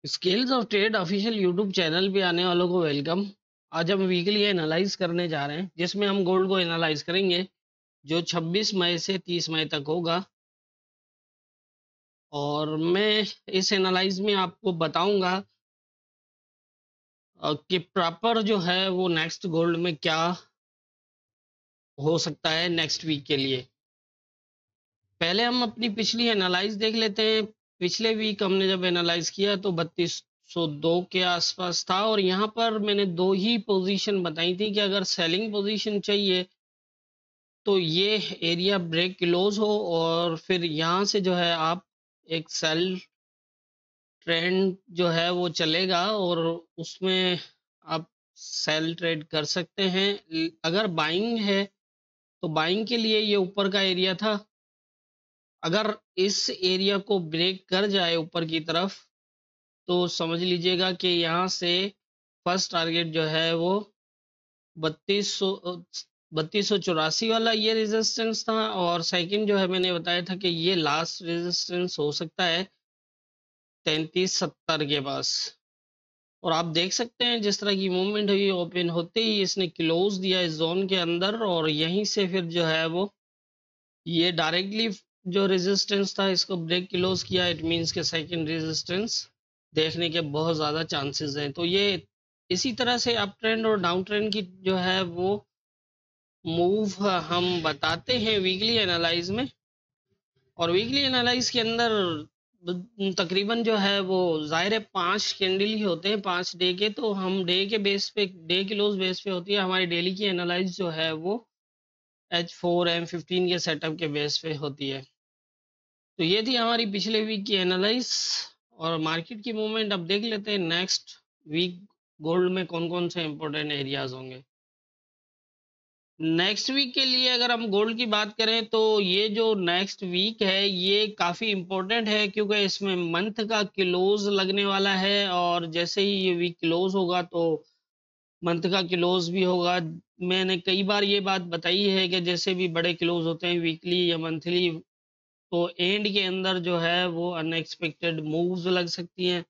Scales of trade official YouTube channel पे आने वालों को वेलकम। आज हम वीकली एनालाइज करने जा रहे हैं जिसमें हम गोल्ड को एनालाइज करेंगे जो 26 मई से 30 मई तक होगा। और मैं इस एनालाइज में आपको बताऊंगा कि प्रॉपर जो है वो नेक्स्ट गोल्ड में क्या हो सकता है नेक्स्ट वीक के लिए। पहले हम अपनी पिछली एनालाइज देख लेते हैं। पिछले वीक हमने जब एनालाइज किया तो 3202 के आसपास था और यहाँ पर मैंने दो ही पोजीशन बताई थी कि अगर सेलिंग पोजीशन चाहिए तो ये एरिया ब्रेक क्लोज हो और फिर यहाँ से जो है आप एक सेल ट्रेंड जो है वो चलेगा और उसमें आप सेल ट्रेड कर सकते हैं। अगर बाइंग है तो बाइंग के लिए ये ऊपर का एरिया था। अगर इस एरिया को ब्रेक कर जाए ऊपर की तरफ तो समझ लीजिएगा कि यहाँ से फर्स्ट टारगेट जो है वो 3284 वाला ये रेजिस्टेंस था और सेकंड जो है मैंने बताया था कि ये लास्ट रेजिस्टेंस हो सकता है 3370 के पास। और आप देख सकते हैं जिस तरह की मूवमेंट हुई ओपन होते ही इसने क्लोज दिया इस जोन के अंदर और यहीं से फिर जो है वो ये डायरेक्टली जो रेजिस्टेंस था इसको ब्रेक क्लोज किया। इट मींस के सेकंड रेजिस्टेंस देखने के बहुत ज़्यादा चांसेस हैं। तो ये इसी तरह से अप ट्रेंड और डाउन ट्रेंड की जो है वो मूव हम बताते हैं वीकली एनालाइज में। और वीकली एनालाइज के अंदर तकरीबन जो है वो जाहिर है 5 कैंडल ही होते हैं 5 डे के। तो हम डे के बेस पे डे क्लोज बेस पे होती है हमारी डेली की एनालाइज जो है वो H4 M15 के सेटअप के बेस पे होती है। तो ये थी हमारी पिछले वीक की एनालाइज और मार्केट की मूवमेंट। अब देख लेते हैं नेक्स्ट वीक गोल्ड में कौन कौन से इंपॉर्टेंट एरियाज होंगे। नेक्स्ट वीक के लिए अगर हम गोल्ड की बात करें तो ये जो नेक्स्ट वीक है ये काफ़ी इम्पोर्टेंट है क्योंकि इसमें मंथ का क्लोज लगने वाला है और जैसे ही ये वीक क्लोज होगा तो मंथ का क्लोज भी होगा। मैंने कई बार ये बात बताई है कि जैसे भी बड़े क्लोज होते हैं वीकली या मंथली तो एंड के अंदर जो है वो अनएक्सपेक्टेड मूव्स लग सकती हैं।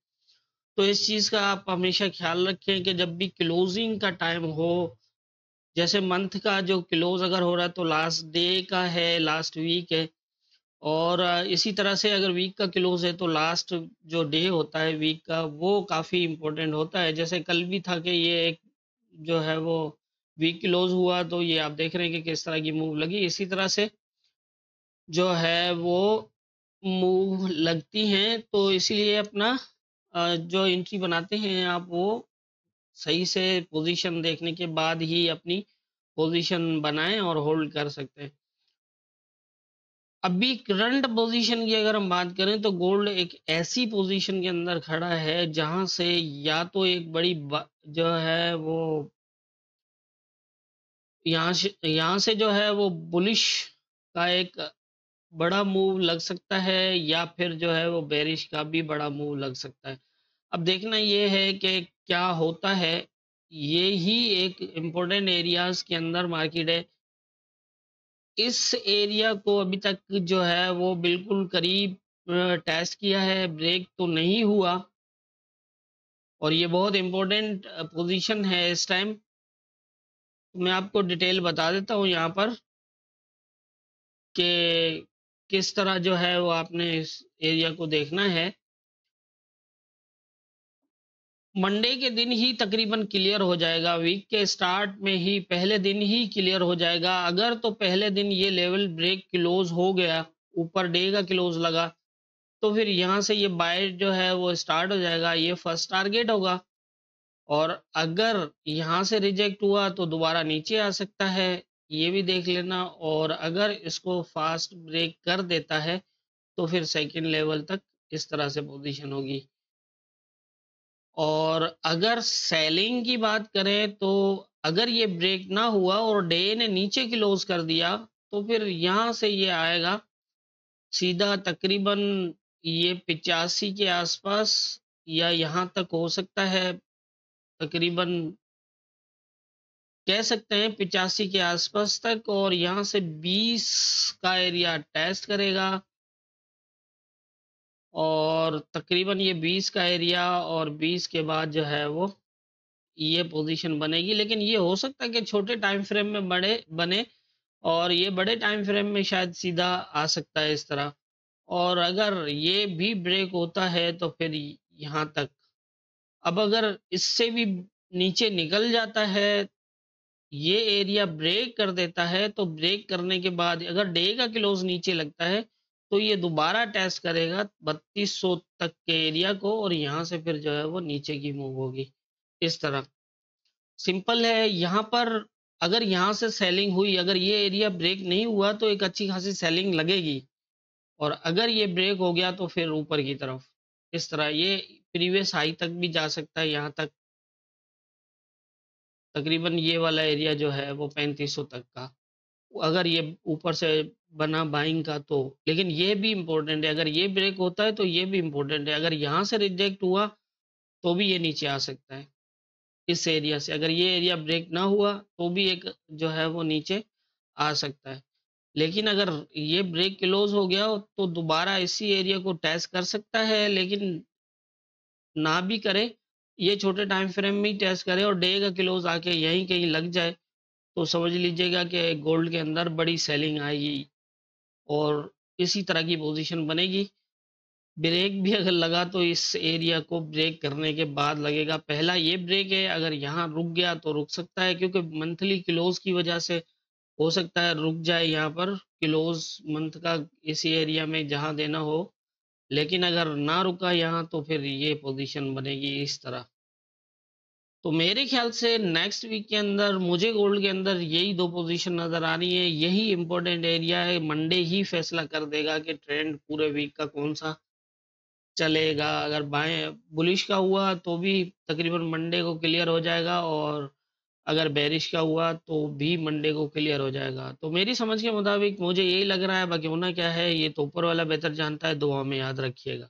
तो इस चीज़ का आप हमेशा ख्याल रखें कि जब भी क्लोजिंग का टाइम हो जैसे मंथ का जो क्लोज अगर हो रहा है तो लास्ट डे का है लास्ट वीक है। और इसी तरह से अगर वीक का क्लोज है तो लास्ट जो डे होता है वीक का वो काफ़ी इम्पोर्टेंट होता है। जैसे कल भी था कि ये एक जो है वो वीक क्लोज हुआ तो ये आप देख रहे हैं कि किस तरह की मूव लगी। इसी तरह से जो है वो मूव लगती हैं तो इसीलिए अपना जो एंट्री बनाते हैं आप वो सही से पोजीशन देखने के बाद ही अपनी पोजीशन बनाएं और होल्ड कर सकते हैं। अभी करंट पोजीशन की अगर हम बात करें तो गोल्ड एक ऐसी पोजीशन के अंदर खड़ा है जहां से या तो एक बड़ी जो है वो यहाँ से जो है वो बुलिश का एक बड़ा मूव लग सकता है या फिर जो है वो बेरिश का भी बड़ा मूव लग सकता है। अब देखना ये है कि क्या होता है। ये ही एक इम्पोर्टेंट एरियाज के अंदर मार्केट है। इस एरिया को अभी तक जो है वो बिल्कुल करीब टेस्ट किया है ब्रेक तो नहीं हुआ और ये बहुत इम्पोर्टेंट पोजीशन है इस टाइम। मैं आपको डिटेल बता देता हूँ यहाँ पर कि किस तरह जो है वो आपने इस एरिया को देखना है। मंडे के दिन ही तकरीबन क्लियर हो जाएगा। वीक के स्टार्ट में ही पहले दिन ही क्लियर हो जाएगा। अगर तो पहले दिन ये लेवल ब्रेक क्लोज हो गया ऊपर डे का क्लोज लगा तो फिर यहाँ से ये बाय जो है वो स्टार्ट हो जाएगा। ये फर्स्ट टारगेट होगा और अगर यहाँ से रिजेक्ट हुआ तो दोबारा नीचे आ सकता है ये भी देख लेना। और अगर इसको फास्ट ब्रेक कर देता है तो फिर सेकंड लेवल तक इस तरह से पोजीशन होगी। और अगर सेलिंग की बात करें तो अगर ये ब्रेक ना हुआ और डे ने नीचे क्लोज कर दिया तो फिर यहाँ से ये आएगा सीधा तकरीबन ये 85 के आसपास या यहाँ तक हो सकता है। तकरीबन कह सकते हैं 85 के आसपास तक और यहाँ से 20 का एरिया टेस्ट करेगा। और तकरीबन ये 20 का एरिया और 20 के बाद जो है वो ये पोजीशन बनेगी। लेकिन ये हो सकता है कि छोटे टाइम फ्रेम में बड़े बने, और ये बड़े टाइम फ्रेम में शायद सीधा आ सकता है इस तरह। और अगर ये भी ब्रेक होता है तो फिर यहाँ तक। अब अगर इससे भी नीचे निकल जाता है, ये एरिया ब्रेक कर देता है, तो ब्रेक करने के बाद अगर डे का क्लोज नीचे लगता है तो ये दोबारा टेस्ट करेगा 3200 तक के एरिया को, और यहाँ से फिर जो है वो नीचे की मूव होगी इस तरह। सिंपल है यहाँ पर। अगर यहाँ से सेलिंग हुई, अगर ये एरिया ब्रेक नहीं हुआ तो एक अच्छी खासी सेलिंग लगेगी, और अगर ये ब्रेक हो गया तो फिर ऊपर की तरफ इस तरह ये प्रीवियस हाई तक भी जा सकता है, यहाँ तक तकरीबन ये वाला एरिया जो है वो 3500 तक का, अगर ये ऊपर से बना बाइंग का तो। लेकिन ये भी इम्पोर्टेंट है, अगर ये ब्रेक होता है तो ये भी इम्पोर्टेंट है, अगर यहाँ से रिजेक्ट हुआ तो भी ये नीचे आ सकता है इस एरिया से। अगर ये एरिया ब्रेक ना हुआ तो भी एक जो है वो नीचे आ सकता है। लेकिन अगर ये ब्रेक क्लोज हो गया तो दोबारा इसी एरिया को टेस्ट कर सकता है, लेकिन ना भी करे, ये छोटे टाइम फ्रेम में ही टेस्ट करे और डे का क्लोज आके यहीं कहीं लग जाए, तो समझ लीजिएगा कि गोल्ड के अंदर बड़ी सेलिंग आएगी और इसी तरह की पोजीशन बनेगी। ब्रेक भी अगर लगा तो इस एरिया को ब्रेक करने के बाद लगेगा। पहला ये ब्रेक है, अगर यहाँ रुक गया तो रुक सकता है, क्योंकि मंथली क्लोज की वजह से हो सकता है रुक जाए यहाँ पर क्लोज मंथ का इसी एरिया में जहाँ देना हो। लेकिन अगर ना रुका यहाँ तो फिर ये पोजीशन बनेगी इस तरह। तो मेरे ख्याल से नेक्स्ट वीक के अंदर मुझे गोल्ड के अंदर यही दो पोजीशन नजर आ रही है, यही इंपॉर्टेंट एरिया है। मंडे ही फैसला कर देगा कि ट्रेंड पूरे वीक का कौन सा चलेगा। अगर बाएं बुलिश का हुआ तो भी तकरीबन मंडे को क्लियर हो जाएगा, और अगर बेरिश का हुआ तो भी मंडे को क्लियर हो जाएगा। तो मेरी समझ के मुताबिक मुझे यही लग रहा है, बाकी होना क्या है ये तो ऊपर वाला बेहतर जानता है। दुआ में याद रखिएगा।